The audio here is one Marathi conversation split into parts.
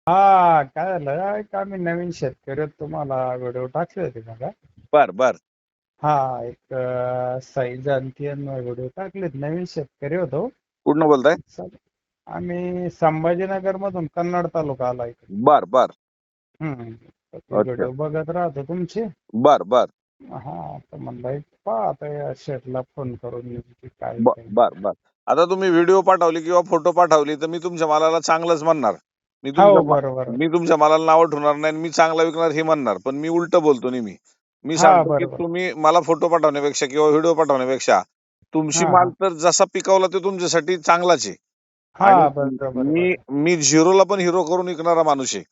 हा काय झालं एक आम्ही नवीन शेतकरी आहोत, तुम्हाला व्हिडिओ टाकले होते बघा. बर बर. हा एक साई जानकी व्हिडिओ टाकलेत. नवीन शेतकरी होतो. कुठनं बोलताय? सर, आम्ही संभाजीनगर मधून कन्नड तालुका आला इकडे. बर बर. तर ते अच्छा. व्हिडिओ बघत राहतो तुमचे. बर बर. तर म्हणलं एक पहा आता या शेठला फोन करून नेमकी काय काय. बर बर. आता तुम्ही व्हिडिओ पाठवली किंवा फोटो पाठवली तर मी तुमच्या मालाला चांगलंच म्हणणार. मी तुमच्या हो बरोबर. मी तुमच्या मालाला नाव ठेवणार नाही आणि मी चांगला विकणार हे म्हणणार, पण मी उलट बोलतो नेहमी. मी हा सांगतो की बरोबर. तुम्ही मला फोटो पाठवण्यापेक्षा किंवा व्हिडिओ पाठवण्यापेक्षा तुमची हा माल हा तर जसा पिकवला तो तुमच्यासाठी चांगलाच आहे. हा आणि बरोबर मी बरोबर. मी झिरोला पण हिरो करून विकणारा माणूस आहे.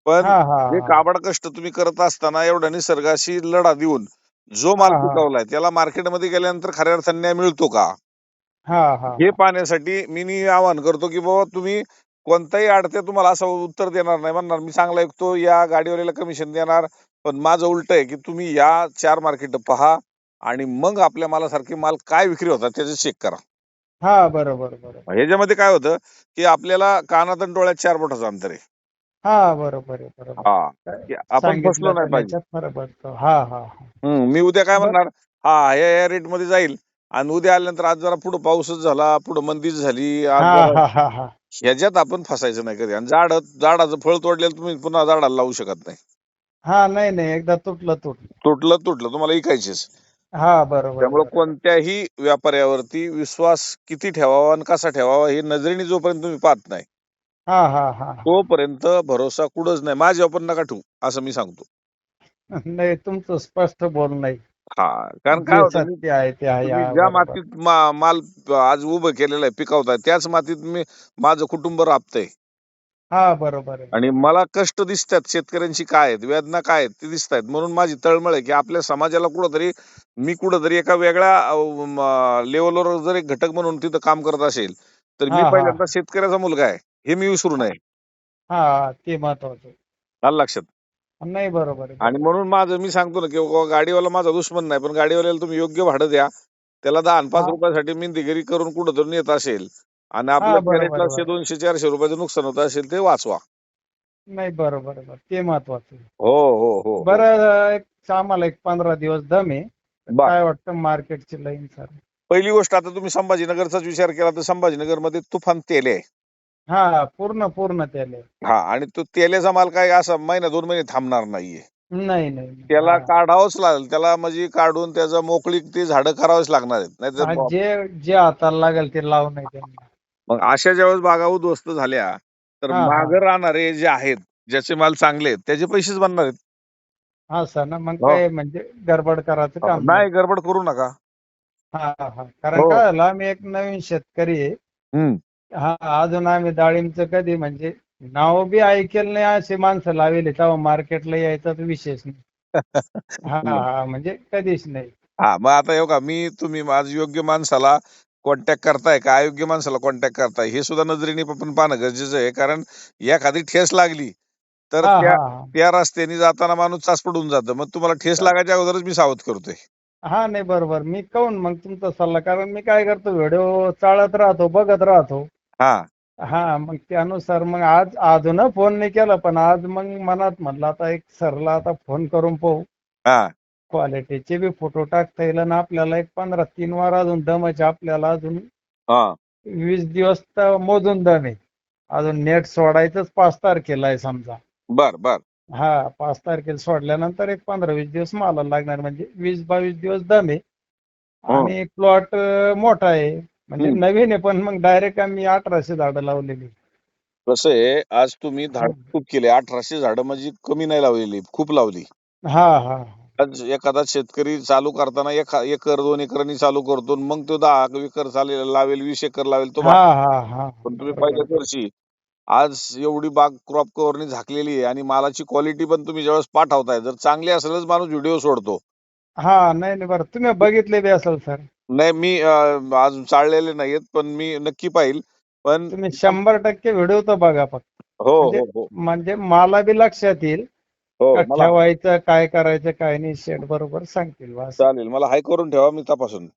पण हा हा हे हा काबाड कष्ट तुम्ही करत असताना एवढ्या निसर्गाशी लढा देऊन जो हा माल हा पिकवलाय त्याला मार्केटमध्ये गेल्यानंतर खऱ्या अर्थाने न्याय मिळतो का, हा हा हे हा पाहण्यासाठी मी आवाहन करतो की बाबा तुम्ही कोणताही अडते तुम्हाला असं उत्तर देणार नाही, म्हणणार मी चांगला ऐकतो या गाडीवाल्याला कमिशन देणार. पण माझं उलट आहे की तुम्ही या 4 मार्केट पहा आणि मग आपल्या मालासारखे माल काय विक्री होतात त्याचे चेक करा. हा बरोबर बरोबर. ह्याच्यामध्ये काय होतं की आपल्याला कानात आणि डोळ्यात 4 बोटाचं अंतर आहे. हा बरोबर आहे बरोबर. हा. काय की आपण सांगितलं फसलो नाही तर पाहिजे. याच्यात फरक पडतो. हा हा हा. मी उद्या काय बर. म्हणणार, हा या रेट मध्ये जाईल आणि उद्या आल्यानंतर आज जरा पुढे पाऊसच झाला, पुढे मंदीच झाली, आज हा जरा हा हा हा. ह्याच्यात आपण फसायचं नाही कधी. आणि झाडाचं फळ तोडलेलं तुम्ही पुन्हा झाडाला लावू शकत नाही. हा नाही नाही, एकदा तुटलं तुटलं. तुटलं तुटलं तुम्हाला ऐकायचेच. हा बरोबर त्यामुळे बरोबर. कोणत्याही व्यापाऱ्यावरती विश्वास किती ठेवावा आणि कसा ठेवावा हे नजरेने जोपर्यंत तुम्ही पाहत नाही हा हा हा हा. तोपर्यंत भरोसा कुठंच नाही. माझ्यावर पण नका ठेवू असं मी सांगतो. नाही, तुमचं स्पष्ट बोलणं आहे. हा. कारण काय जे होतं सत्य आहे ते आहे. तुम्ही हा ज्या बरोबर. मातीत माल आज उभं केलेलं आहे, पिकवताय त्याच मातीत माझं कुटुंब राबतंय. हा बरोबर आहे. आणि मला कष्ट दिसतात शेतकऱ्यांची काय आहेत, वेदना काय आहेत ते दिसत आहेत. म्हणून माझी तळमळ आहे की आपल्या समाजाला कुठंतरी एका वेगळ्या लेवलवर जर एक घटक म्हणून तिथं काम करत असेल तर हा मी हा पहिल्यांदा शेतकऱ्याचा मुलगा आहे हे मी विसरू हा नये. हा, ते महत्वाचं. आलं लक्षात. नाही बरोबर आहे आणि बरोबर. म्हणून मी सांगतो ना की बाबा गाडीवाला माझा दुश्मन नाही, पण गाडीवाल्याला तुम्ही योग्य भाडं द्या. त्याला 10 आणि 5 हा रुपयासाठी मिंदगिरी करून कुठंतरी नेत असेल आणि हा आपलं बरोबर कॅरेटला आहे बरोबर. 200-400 रुपयाचं नुकसान होत असेल ते वाचवा. नाही बरोबर आहे बरोबर. ते महत्वाचं आहे. हो हो हो हो. बरं, आम्हाला एक 15 दिवस दम आहे. तर बर. काय वाटतं मार्केटची लाईन सर? पहिली गोष्ट, आता तुम्ही संभाजीनगरचाच विचार केला तर संभाजीनगरमध्ये तुफान तेल आहे. हा पूर्ण पूर्ण त्याले. हा. आणि तो तेलाचा माल काय असा महिना 2 महिने थांबणार नाहीये. नाही नाही नाही. त्याला हा काढावंच लागेल. त्याला म्हणजे काढून त्याचं मोकळीक ते झाडं करावेच लागणार आहेत. हा, नाहीतर जे जे हाताला लागेल ते लावून नाही त्यांना. मग अशा ज्यावेळेस बागा उद्ध्वस्त झाल्या तर हा हा मागं राहणारे जे आहेत, ज्याचे माल चांगले आहेत त्याचे पैसेच बनणार आहेत. हा सर ना, मग हो. काय म्हणजे गडबड करायचं काम नाही. नाही, गडबड करू नका. हा हा. कारण हो. काय झालं, आम्ही एक नवीन शेतकरी आहे. हम्म. हा, अजून आम्ही डाळिंबचं कधी म्हणजे नाव बी ऐकेल नाही अशी माणसं लावेली, तेव्हा मार्केटला यायचा तर विशेष नाही. हा हा, म्हणजे कधीच नाही. हा. मग आता का तुम्ही माझ योग्य माणसाला कॉन्टॅक्ट करताय का अयोग्य माणसाला कॉन्टॅक्ट करताय हे सुद्धा नजरेने आपण पाहणं गरजेचं आहे. कारण एखादी ठेस लागली तर हा त्या हा हा. त्या रस्त्याने जाताना माणूस चाच पडून जातं. मग तुम्हाला ठेस लागायच्या अगोदरच मी सावध करतोय. हा नाही बरोबर. मी काहून मग तुमचा सल्ला, कारण मी काय करतो, व्हिडिओ चाळत राहतो, बघत राहतो. हा हा, मग त्यानुसार मग आज अजून फोन नाही केला, पण आज मग मनात म्हटलं आता एक सरला आता फोन करून पाहू. हा क्वालिटीचे बी फोटो टाकता येईल आणि आपल्याला एक 15-3 वार अजून दमाचे, आपल्याला अजून हा. 20 दिवस तर मोजून दम आहे. अजून नेट सोडायचंच 5 तारखेला आहे समजा. बर बर. हा, 5 तारखेला सोडल्यानंतर एक 15-20 दिवस मला लागणार, म्हणजे 20-22 दिवस दम आहे. हं. आणि प्लॉट मोठा आहे, म्हणजे हं. नवीन आहे, पण मग डायरेक्ट आम्ही 1800 झाडं लावलेली. कसं आहे, आज तुम्ही झाड हं. खूप केले. 1800 झाडं म्हणजे कमी नाही लावलेली, खूप लावली. हा हा आज एखादा शेतकरी चालू करताना एकर 2 एकरांनी चालू करतो आणि मग तो 10 एकर लावेल, 20 एकर लावेल तो हा भाग. हा हा. पण तुम्ही बरोबर पहिल्याच बरोबर. वर्षी आज एवढी बाग क्रॉप कव्हरनी झाकलेली आहे आणि मालाची क्वालिटी पण तुम्ही ज्यावेळेस पाठवताय जर चांगली असेलच माणूस व्हिडिओ सोडतो. हा नाही नाही, बरं तुम्ही बघितले बी असेल सर. नाही, मी अजून चाललेले नाहीयेत, पण मी नक्की पाहिल. पण तुम्ही 100% व्हिडिओ तर बघा फक्त. हो म्हणजे हो हो म्हणजे मला बी लक्षात येईल हो. का मला ठेवायचं, काय करायचं काय नाही, शेट बरोबर सांगतील बा असं. चालेल. मला हाय करून ठेवा, मी तपासून.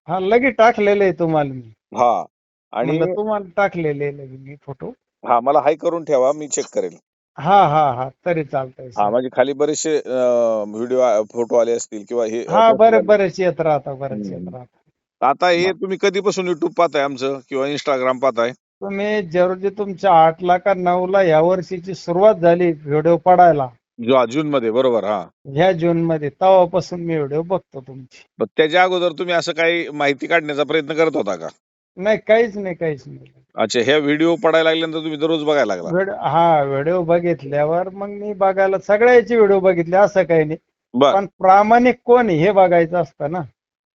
हा, लगेच टाकलेलं आहे तुम्हाला मी. हा. आणि म्हणलं तुम्हाला टाकलेले लगे मी फोटो. हा, मला हाय करून ठेवा, मी चेक करेल. हा हा हा तरी चालतंय हा सर. म्हणजे खाली बरेचसे व्हिडिओ फोटो आले असतील किंवा हे हा पोस्ट झाले. बरेच येत राहतात, बरेच येत हम्म. राहतात. आता हे मग तुम्ही कधीपासून युट्यूब पाहताय आमचं किंवा इंस्टाग्राम पाहताय? तुम्ही जेवढी तुमच्या 8ला का 9ला या वर्षीची सुरुवात झाली व्हिडिओ पडायला, जून मध्ये बरोबर हा. ह्या जून मध्ये, तेव्हापासून मी व्हिडिओ बघतो तुमची. मग त्याच्या अगोदर तुम्ही असं काही माहिती काढण्याचा प्रयत्न करत होता का? नाही, काहीच नाही, काहीच नाही. अच्छा, ह्या व्हिडिओ पडायला लागल्यानंतर तुम्ही दररोज बघायला लागला? व्हिडिओ बघितल्यावर मग मी बघायला सगळ्याची व्हिडिओ बघितले, असं काही नाही. बर. पण प्रामाणिक कोण आहे हे बघायचं असतं ना.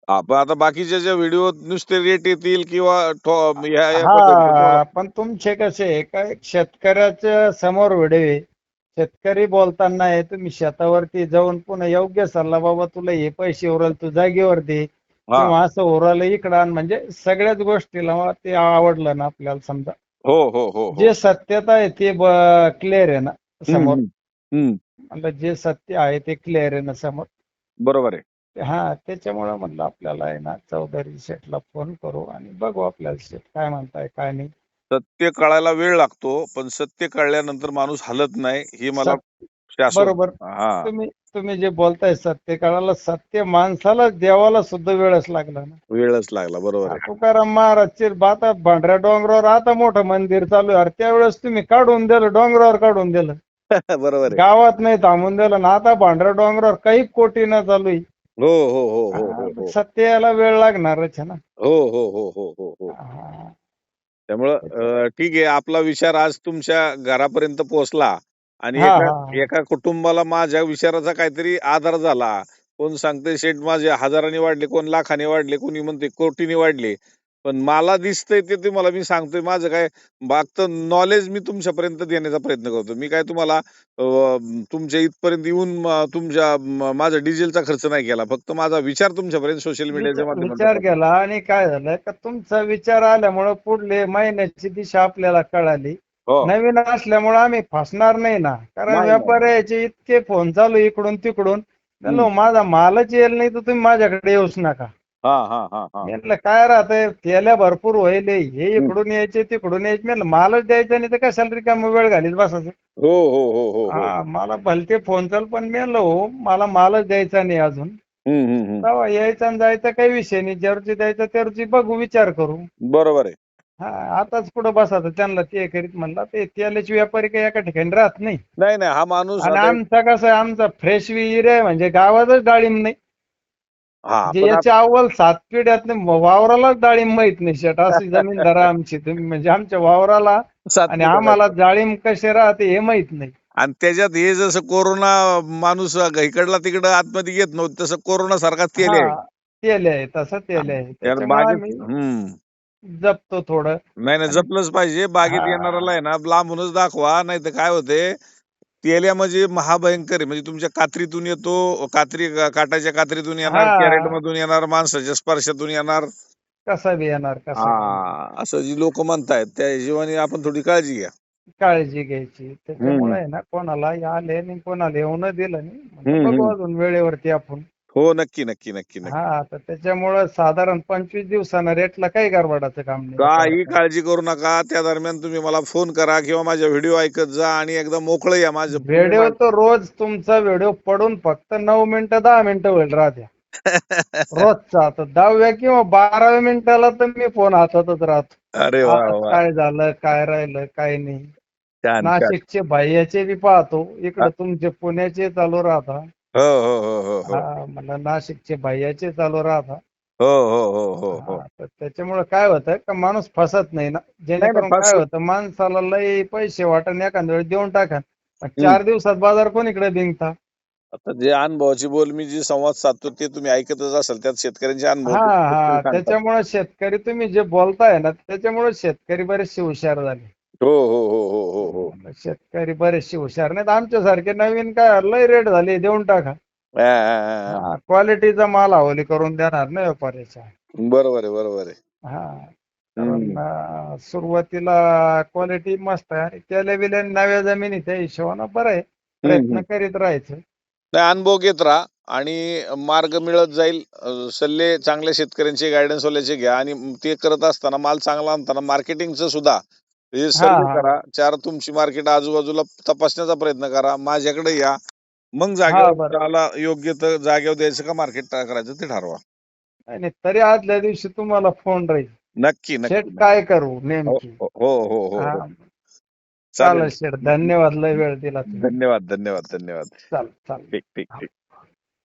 पण आता बाकीचे जे व्हिडिओ नुसते रेट येतील किंवा ह्या पद्धतीने तुम्हाला. हा पण तुमचे कसे आहे, काय शेतकऱ्याच्या समोर व्हिडिओ आहे. शेतकरी बोलताना आहे, तुम्ही शेतावरती जाऊन पुन्हा योग्य सल्ला, बाबा तुला हे पैसे उरल तू जागेवर दे, हा. किंवा असं उरलं इकडं आण, म्हणजे सगळ्याच गोष्टीला ते आवडलं ना आपल्याला. समजा हो हो हो हो. जे सत्यता आहे ते क्लिअर आहे ना हम्म समोर. हम्म हम्म. म्हणलं जे सत्य आहे ते क्लिअर आहे ना समोर. बरोबर आहे. हा त्याच्यामुळे म्हटलं आपल्याला आहे ना चौधरी शेठला फोन करू आणि बघू आपल्याला शेठ काय म्हणताय काय नाही. सत्य कळायला वेळ लागतो, पण सत्य कळल्यानंतर माणूस हलत नाही हे मला सत्य शाश्वत. बरोबर. हा. तुम्ही तुम्ही जे बोलताय सत्य काळाला, सत्य माणसाला देवाला सुद्धा वेळच लागला ना. वेळच लागला, बरोबर आहे. तुकाराम महाराजचे आता भांढऱ्या डोंगरावर आता मोठं मंदिर चालू आहे, त्यावेळेस तुम्ही काढून दिलं, डोंगरावर काढून दिलं, बरोबर आहे. गावात नाही थांबून दिलं ना. आता भांढऱ्या डोंगरावर काही कोटी न चालू आहे. हो हो हो हो हो हो सत्य याला वेळ लागणारच आहे ना. हो हो हो हो हो हो. हा, त्यामुळं ठीक आहे, आपला विचार आज तुमच्या घरापर्यंत पोहोचला आणि हा, एका हा. एका कुटुंबाला माझ्या विचाराचा काहीतरी आधार झाला. कोण सांगते शेठ माझे हजारांनी वाढले, कोण लाखांनी वाढले, कोणी म्हणते कोटींनी वाढले. पण मला दिसतंय ते तुम्हाला मी सांगतोय. माझं काय बागतं नॉलेज मी तुमच्यापर्यंत देण्याचा प्रयत्न करतो. मी काय तुम्हाला तुमच्या इथपर्यंत येऊन माझा डिझेलचा खर्च नाही केला. फक्त माझा विचार तुमच्यापर्यंत सोशल मीडियाच्या माध्यमातून विचार पोहोचवला. केला आणि काय झालं का तुमचा विचार आल्यामुळं पुढले महिन्याची दिशा आपल्याला कळाली. हो. नवीन असल्यामुळं आम्ही फसणार नाही ना, कारण नाही नाही नाही. व्यापाऱ्याचे इतके फोन चालू इकडून तिकडून. हम्म. म्हणलो माझा मालच येईल नाही तर तुम्ही माझ्याकडे येऊच नका. हा हा हा हा. म्हटलं काय राहतंय, तेल्या भरपूर व्हायले, हे हम्म. इकडून यायचे तिकडून यायचे. म्हणलं मालच द्यायचा नाही तर कशाला रिकामा वेळ घालीत बसायचं. हो हो हो हो हो. हा मला भलते फोन चाल, पण मी म्हणलं हो मला मालच द्यायचा नाही अजून. हम्म. तेव्हा यायचा आणि जायचा काही विषय नाही, ज्यावरची द्यायचा त्यावरची बघू विचार करू. बरोबर आहे. हा आताच पुढे बसायचं त्यांना ते करीत. म्हणला ते तेलाचे व्यापारी काही एका ठिकाणी राहत नाही. नाही नाही, हा माणूस आणि आता आमचा कसं आहे, आमचा फ्रेश विहीर आहे, म्हणजे गावातच डाळिंब नाही. हा जे पण याच्या अव्वल 7 पिढ्यात वावरालाच डाळिंब माहित नाही शेट, अशी जमीनदार आहे आमची. तुम्ही म्हणजे आमच्या वावराला आणि सातवी आम्हाला टक्का. डाळिंब कसे राहते हे माहित नाही. आणि त्याच्यात हे जसं कोरोना माणूस इकडला तिकडं आतमध्ये येत नव्हतं, तसं कोरोना सारखा तेल हा आहे. तेल आहे, तसं तेल आहे, त्यात त्याच्यामुळे बागेत आम्ही हम्म. जपतो थोडं. नाही नाही, आणि जपलंच पाहिजे. बागेत येणाऱ्याला हा आहे ना लांबूनच दाखवा, नाही तर काय होते, तेल्या म्हणजे महाभयंकर आहे. म्हणजे तुमच्या कात्रीतून येतो, काटाच्या कात्रीतून येणार, कॅरेट हा मधून येणार, माणसाच्या स्पर्शातून येणार. कसा बी येणार, कसा बी येणार. असं जी लोक म्हणतायत त्या हिशोबाने आपण थोडी काळजी घ्या. काळजी घ्यायची हम्म त्याच्यामुळे आहे ना. कोणाला आले आणि कोणाला येऊ न दिलं नाही. म्हणलं हम्म बघू हम्म. अजून वेळेवरती आपण. हो, नक्की नक्की नक्की नक्की. हा तर त्याच्यामुळं साधारण 25 दिवसानं रेटला काही गडबडाचं काम नाही काही याच्यावर. काळजी करू नका. त्या दरम्यान तुम्ही मला फोन करा किंवा माझ्या व्हिडिओ ऐकत जा आणि एकदम मोकळं या. माझं पुणे व्हिडिओ तर रोज तुमचा व्हिडिओ पडून फक्त 9 मिनिटं 10 मिनिटं होईल राहत्या रोजचा. तर 10व्या किंवा 12व्या मिनिटाला तर मी फोन हातातच राहतो. अरे वा आज वा. काय झालं, काय राहिलं, काय नाही. छान छान. नाशिकचे बाह्याचे बी पाहतो, इकडे तुमचे पुण्याचे चालू राहता. हो हो हो हो हो मला नाशिकचे बाह्याचे चालू राहता. हो हो हो हो हो. तर त्याच्यामुळे काय होतं का माणूस फसत नाही ना. नाही नाही, जेणेकरून फास्ट. काय होतं, माणसाला लय पैसे वाटण एखाद्या वेळेस देऊन टाका, पण हम्म. 4 दिवसात बाजार कोणीकडे बिंगता. आता जे अनुभवाची बोल मी जे संवाद साधतो ते तुम्ही ऐकतच असाल. त्यात शेतकऱ्यांचे अनुभव हा शेतकरी हा सांगतात. त्याच्यामुळे शेतकरी तुम्ही जे बोलताय ना, त्याच्यामुळे शेतकरी बरेचसे हुशार झाले. हो हो हो हो हो हो. शेतकरी बरेचसे हुशार नाहीत. आमच्यासारखे नवीन काय लय रेट झाले देऊन टाका. हा, हा, हा, हा. हा क्वालिटीचा माल हवाली करून देणार नाही व्यापाऱ्याच्या. बरोबर आहे, बरोबर आहे. हा हम्म. कारण सुरुवातीला क्वालिटी मस्त आहे आणि त्याला बिल्या नव्या जमिनी त्या हिशोबानं बरं आहे. हम्म. प्रयत्न करीत राहायचं. नाही, अनुभव घेत राहा आणि मार्ग मिळत जाईल. सल्ले चांगल्या शेतकऱ्यांचे गायडन्स वाल्याचे घ्या आणि ते करत असताना माल चांगला आणताना मार्केटिंगचं सुद्धा हे हा सर्वे हा करा, 4 तुमची मार्केट आजूबाजूला तपासण्याचा प्रयत्न करा, माझ्याकडे या. मग हा जागेवर बरं. त्याला योग्य तर जागेवर द्यायचं का मार्केट करायचं ते ठरवा. नाही नाही, तरी आदल्या दिवशी तुम्हाला फोन राहील. नक्की शेठ नक्की नक्की. काय करू हो नेमकी. हो हो हो हो हा हो. चालेल चालेल. शेठ, धन्यवाद, लय वेळ दिला तुम्ही. धन्यवाद धन्यवाद धन्यवाद. चालेल चालेल. ठीक ठीक हा. ठीक.